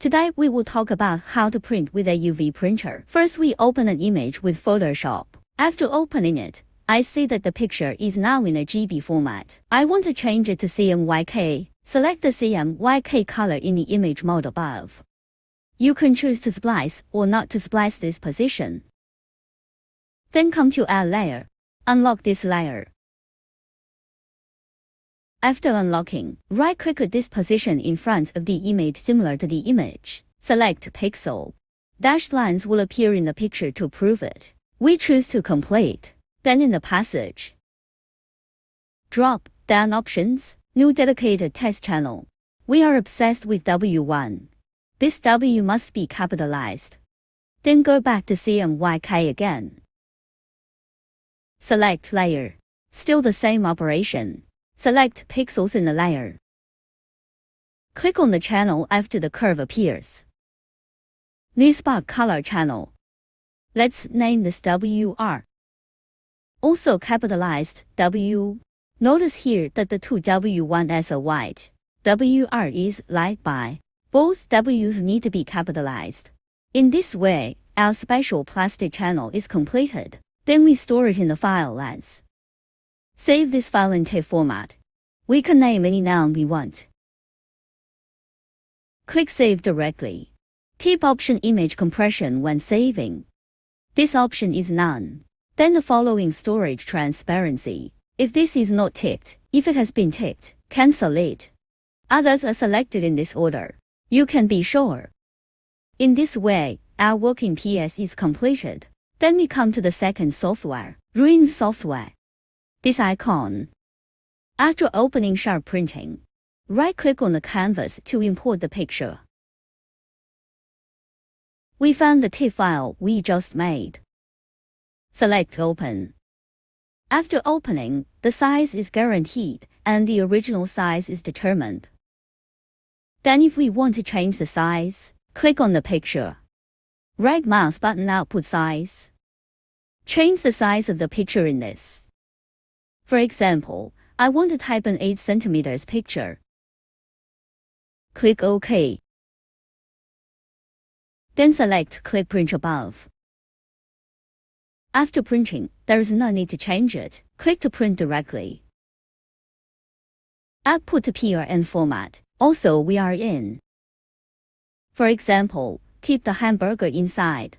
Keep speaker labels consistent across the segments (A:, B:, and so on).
A: Today we will talk about how to print with a UV printer. First we open an image with Photoshop. After opening it, I see that the picture is now in a GB format. I want to change it to CMYK. Select the CMYK color in the image mode above. You can choose to splice or not to splice this position. Then come to Add Layer. Unlock this layer. After unlocking, right-click at this position in front of the image similar to the image. Select Pixel. Dashed lines will appear in the picture to prove it. We choose to complete. Then in the passage, drop down Options, New Dedicated Text Channel. We are obsessed with W1. This W must be capitalized. Then go back to CMYK again. Select Layer. Still the same operation. Select Pixels in the layer. Click on the channel after the curve appears. New Spark Color Channel. Let's name this WR. Also capitalized W. Notice here that the two W1s are white. WR is light by. Both W's need to be capitalized. In this way, our special plastic channel is completed. Then we store it in the file as. Save this file in TIFF format. We can name any noun we want. Click Save directly. Keep option Image Compression when saving. This option is none. Then the following Storage Transparency. If this is not ticked, if it has been ticked, cancel it. Others are selected in this order. You can be sure. In this way, our work in PS is completed. Then we come to the second software, Ruins software. This icon. After opening Sharp Printing, right-click on the canvas to import the picture. We found the TIFF file we just made. Select Open. After opening, the size is guaranteed and the original size is determined. Then if we want to change the size, click on the picture. Right mouse button Output Size. Change the size of the picture in this. For example, I want to type an 8 cm picture. Click OK. Then select Click Print above. After printing, there is no need to change it. Click to print directly. Output to PRN format. Also we are in. For example, keep the hamburger inside.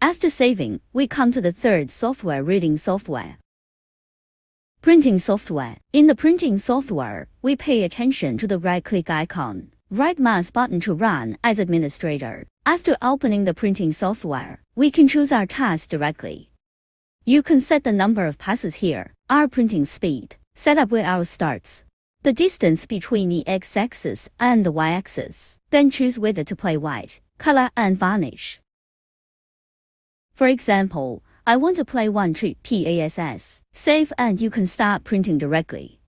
A: After saving, we come to the third software, Reading software. Printing software. In the printing software, we pay attention to the right-click icon, right mouse button to run as administrator. After opening the printing software, we can choose our task directly. You can set the number of passes here, our printing speed, set up where ours starts, the distance between the x-axis and the y-axis, then choose whether to play white, color and varnish. For example, I want to play 1 to PASS. Save and you can start printing directly.